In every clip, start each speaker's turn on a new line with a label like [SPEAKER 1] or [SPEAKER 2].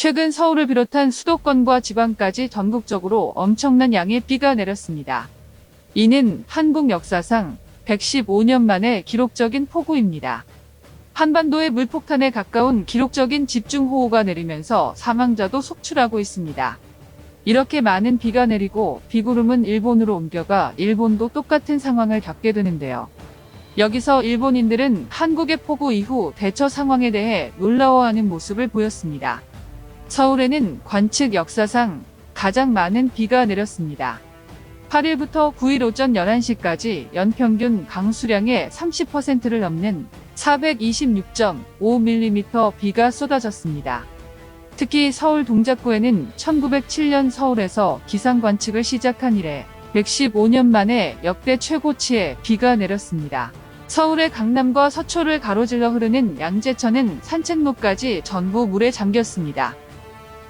[SPEAKER 1] 최근 서울을 비롯한 수도권과 지방까지 전국적으로 엄청난 양의 비가 내렸습니다. 이는 한국 역사상 115년 만에 기록적인 폭우입니다. 한반도의 물폭탄에 가까운 기록적인 집중호우가 내리면서 사망자도 속출하고 있습니다. 이렇게 많은 비가 내리고 비구름은 일본으로 옮겨가 일본도 똑같은 상황을 겪게 되는데요. 여기서 일본인들은 한국의 폭우 이후 대처 상황에 대해 놀라워하는 모습을 보였습니다. 서울에는 관측 역사상 가장 많은 비가 내렸습니다. 8일부터 9일 오전 11시까지 연평균 강수량의 30%를 넘는 426.5mm 비가 쏟아졌습니다. 특히 서울 동작구에는 1907년 서울에서 기상 관측을 시작한 이래 115년 만에 역대 최고치의 비가 내렸습니다. 서울의 강남과 서초를 가로질러 흐르는 양재천은 산책로까지 전부 물에 잠겼습니다.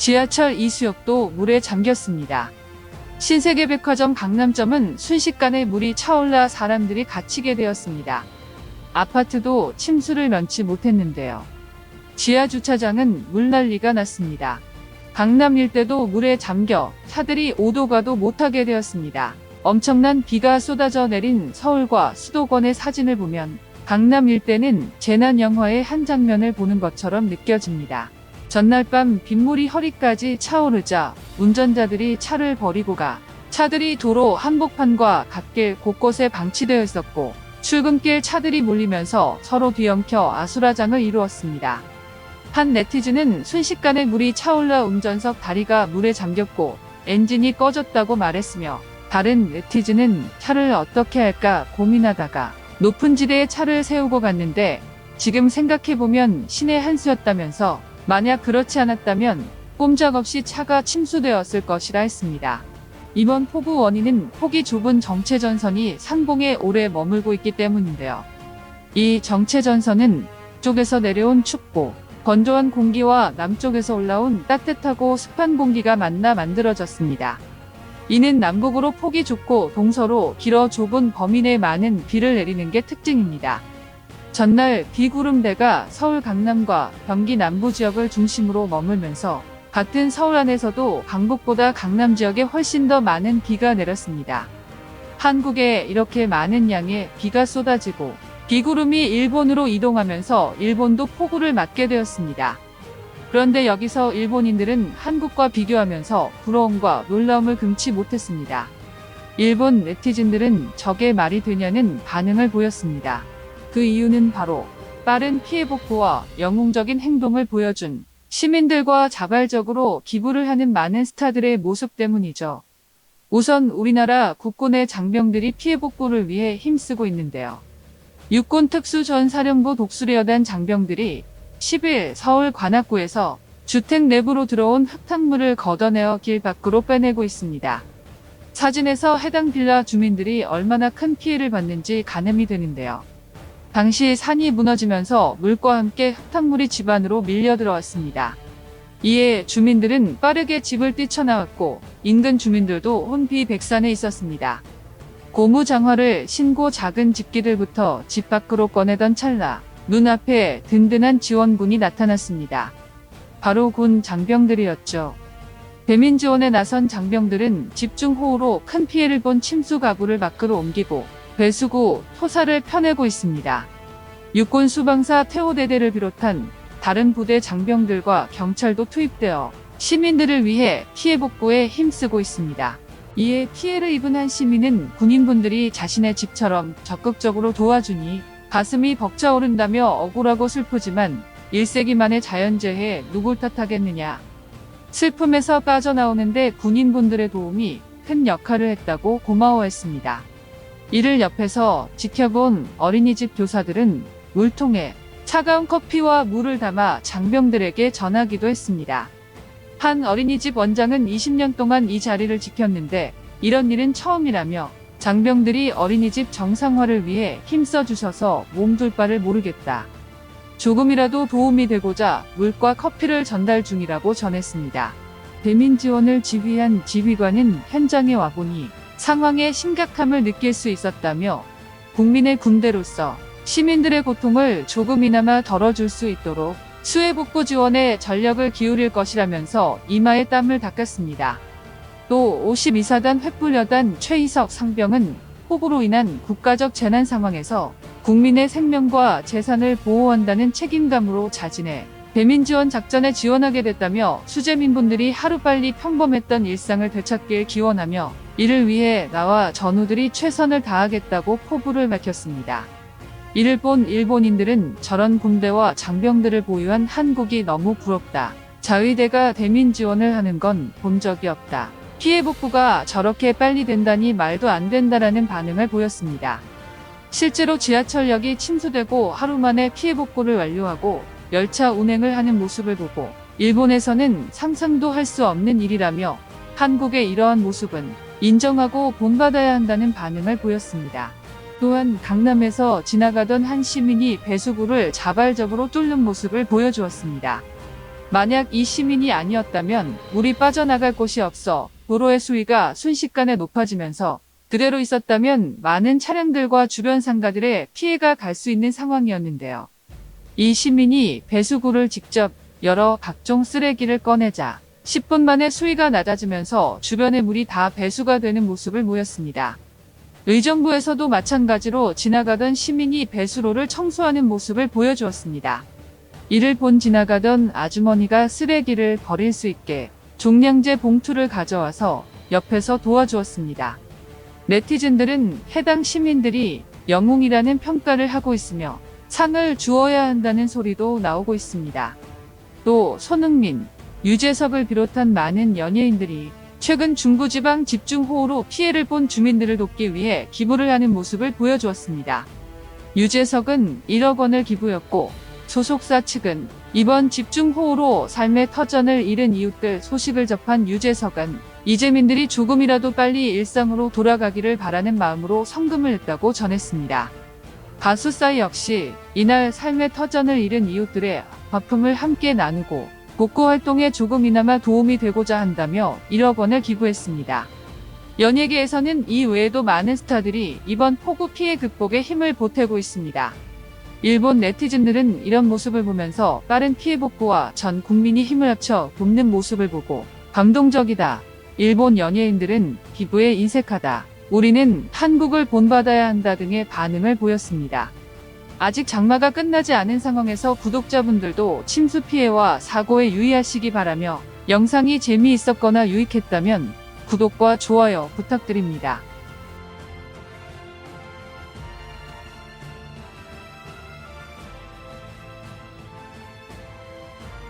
[SPEAKER 1] 지하철 이수역도 물에 잠겼습니다. 신세계백화점 강남점은 순식간에 물이 차올라 사람들이 갇히게 되었습니다. 아파트도 침수를 면치 못했는데요. 지하주차장은 물난리가 났습니다. 강남 일대도 물에 잠겨 차들이 오도 가도 못하게 되었습니다. 엄청난 비가 쏟아져 내린 서울과 수도권의 사진을 보면 강남 일대는 재난 영화의 한 장면을 보는 것처럼 느껴집니다. 전날 밤 빗물이 허리까지 차오르자 운전자들이 차를 버리고 가 차들이 도로 한복판과 갓길 곳곳에 방치되어 있었고 출근길 차들이 몰리면서 서로 뒤엉켜 아수라장을 이루었습니다. 한 네티즌은 순식간에 물이 차올라 운전석 다리가 물에 잠겼고 엔진이 꺼졌다고 말했으며 다른 네티즌은 차를 어떻게 할까 고민하다가 높은 지대에 차를 세우고 갔는데 지금 생각해보면 신의 한 수였다면서 만약 그렇지 않았다면 꼼짝없이 차가 침수되었을 것이라 했습니다. 이번 폭우 원인은 폭이 좁은 정체전선이 상공에 오래 머물고 있기 때문인데요. 이 정체전선은 북쪽에서 내려온 춥고 건조한 공기와 남쪽에서 올라온 따뜻하고 습한 공기가 만나 만들어졌습니다. 이는 남북으로 폭이 좁고 동서로 길어 좁은 범위 내 많은 비를 내리는 게 특징입니다. 전날 비구름대가 서울 강남과 경기 남부 지역을 중심으로 머물면서 같은 서울 안에서도 강북보다 강남 지역에 훨씬 더 많은 비가 내렸습니다. 한국에 이렇게 많은 양의 비가 쏟아지고 비구름이 일본으로 이동하면서 일본도 폭우를 맞게 되었습니다. 그런데 여기서 일본인들은 한국과 비교하면서 부러움과 놀라움을 금치 못했습니다. 일본 네티즌들은 저게 말이 되냐는 반응을 보였습니다. 그 이유는 바로 빠른 피해 복구와 영웅적인 행동을 보여준 시민들과 자발적으로 기부를 하는 많은 스타들의 모습 때문이죠. 우선 우리나라 국군의 장병들이 피해 복구를 위해 힘쓰고 있는데요. 육군특수전사령부 독수리여단 장병들이 10일 서울 관악구에서 주택 내부로 들어온 흙탕물을 걷어내어 길 밖으로 빼내고 있습니다. 사진에서 해당 빌라 주민들이 얼마나 큰 피해를 받는지 가늠이 되는데요. 당시 산이 무너지면서 물과 함께 흙탕물이 집 안으로 밀려 들어왔습니다. 이에 주민들은 빠르게 집을 뛰쳐나왔고 인근 주민들도 혼비백산해 있었습니다. 고무장화를 신고 작은 집기들부터 집 밖으로 꺼내던 찰나 눈앞에 든든한 지원군이 나타났습니다. 바로 군 장병들이었죠. 배민 지원에 나선 장병들은 집중호우로 큰 피해를 본 침수 가구를 밖으로 옮기고 배수구, 토사를 펴내고 있습니다. 육군 수방사 태호대대를 비롯한 다른 부대 장병들과 경찰도 투입되어 시민들을 위해 피해 복구에 힘쓰고 있습니다. 이에 피해를 입은 한 시민은 군인분들이 자신의 집처럼 적극적으로 도와주니 가슴이 벅차오른다며 억울하고 슬프지만 1세기 만의 자연재해 누굴 탓하겠느냐. 슬픔에서 빠져나오는데 군인분들의 도움이 큰 역할을 했다고 고마워했습니다. 이를 옆에서 지켜본 어린이집 교사들은 물통에 차가운 커피와 물을 담아 장병들에게 전하기도 했습니다. 한 어린이집 원장은 20년 동안 이 자리를 지켰는데 이런 일은 처음이라며 장병들이 어린이집 정상화를 위해 힘써 주셔서 몸둘 바를 모르겠다. 조금이라도 도움이 되고자 물과 커피를 전달 중이라고 전했습니다. 배민 지원을 지휘한 지휘관은 현장에 와보니 상황의 심각함을 느낄 수 있었다며 국민의 군대로서 시민들의 고통을 조금이나마 덜어줄 수 있도록 수해 복구 지원에 전력을 기울일 것이라면서 이마에 땀을 닦았습니다. 또 52사단 횃불여단 최희석 상병은 폭우로 인한 국가적 재난 상황에서 국민의 생명과 재산을 보호한다는 책임감으로 자진해 대민지원 작전에 지원하게 됐다며 수재민분들이 하루빨리 평범했던 일상을 되찾길 기원하며 이를 위해 나와 전우들이 최선을 다하겠다고 포부를 밝혔습니다. 이를 본 일본인들은 저런 군대와 장병들을 보유한 한국이 너무 부럽다. 자위대가 대민 지원을 하는 건 본 적이 없다. 피해 복구가 저렇게 빨리 된다니 말도 안 된다라는 반응을 보였습니다. 실제로 지하철역이 침수되고 하루 만에 피해 복구를 완료하고 열차 운행을 하는 모습을 보고 일본에서는 상상도 할 수 없는 일이라며 한국의 이러한 모습은 인정하고 본받아야 한다는 반응을 보였습니다. 또한 강남에서 지나가던 한 시민이 배수구를 자발적으로 뚫는 모습을 보여주었습니다. 만약 이 시민이 아니었다면 물이 빠져나갈 곳이 없어 도로의 수위가 순식간에 높아지면서 그대로 있었다면 많은 차량들과 주변 상가들의 피해가 갈 수 있는 상황이었는데요. 이 시민이 배수구를 직접 열어 각종 쓰레기를 꺼내자 10분 만에 수위가 낮아지면서 주변의 물이 다 배수가 되는 모습을 보였습니다. 의정부에서도 마찬가지로 지나가던 시민이 배수로를 청소하는 모습을 보여주었습니다. 이를 본 지나가던 아주머니가 쓰레기를 버릴 수 있게 종량제 봉투를 가져와서 옆에서 도와주었습니다. 네티즌들은 해당 시민들이 영웅이라는 평가를 하고 있으며 상을 주어야 한다는 소리도 나오고 있습니다. 또 손흥민, 유재석을 비롯한 많은 연예인들이 최근 중부지방 집중호우로 피해를 본 주민들을 돕기 위해 기부를 하는 모습을 보여주었습니다. 유재석은 1억 원을 기부했고 소속사 측은 이번 집중호우로 삶의 터전을 잃은 이웃들 소식을 접한 유재석은 이재민들이 조금이라도 빨리 일상으로 돌아가기를 바라는 마음으로 성금을 냈다고 전했습니다. 가수 싸이 역시 이날 삶의 터전을 잃은 이웃들의 아픔을 함께 나누고 복구 활동에 조금이나마 도움이 되고자 한다며 1억 원을 기부했습니다. 연예계에서는 이 외에도 많은 스타들이 이번 폭우 피해 극복에 힘을 보태고 있습니다. 일본 네티즌들은 이런 모습을 보면서 빠른 피해 복구와 전 국민이 힘을 합쳐 돕는 모습을 보고 감동적이다. 일본 연예인들은 기부에 인색하다. 우리는 한국을 본받아야 한다 등의 반응을 보였습니다. 아직 장마가 끝나지 않은 상황에서 구독자분들도 침수 피해와 사고에 유의하시기 바라며 영상이 재미있었거나 유익했다면 구독과 좋아요 부탁드립니다.